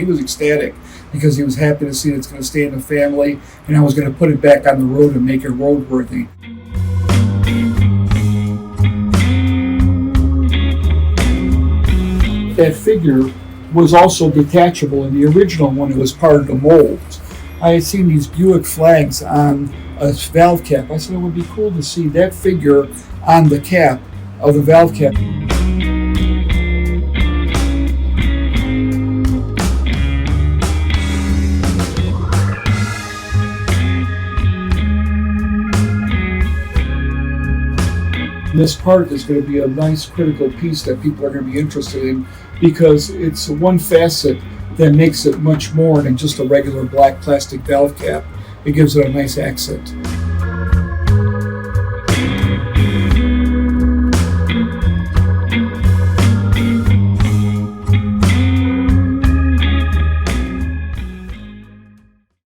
was ecstatic because he was happy to see it's going to stay in the family, and I was going to put it back on the road and make it roadworthy. That figure was also detachable. In the original one, it was part of the mold. I had seen these Buick flags on a valve cap. I said it would be cool to see that figure on the cap of the valve cap. This part is going to be a nice critical piece that people are going to be interested in because it's one facet that makes it much more than just a regular black plastic valve cap. It gives it a nice accent.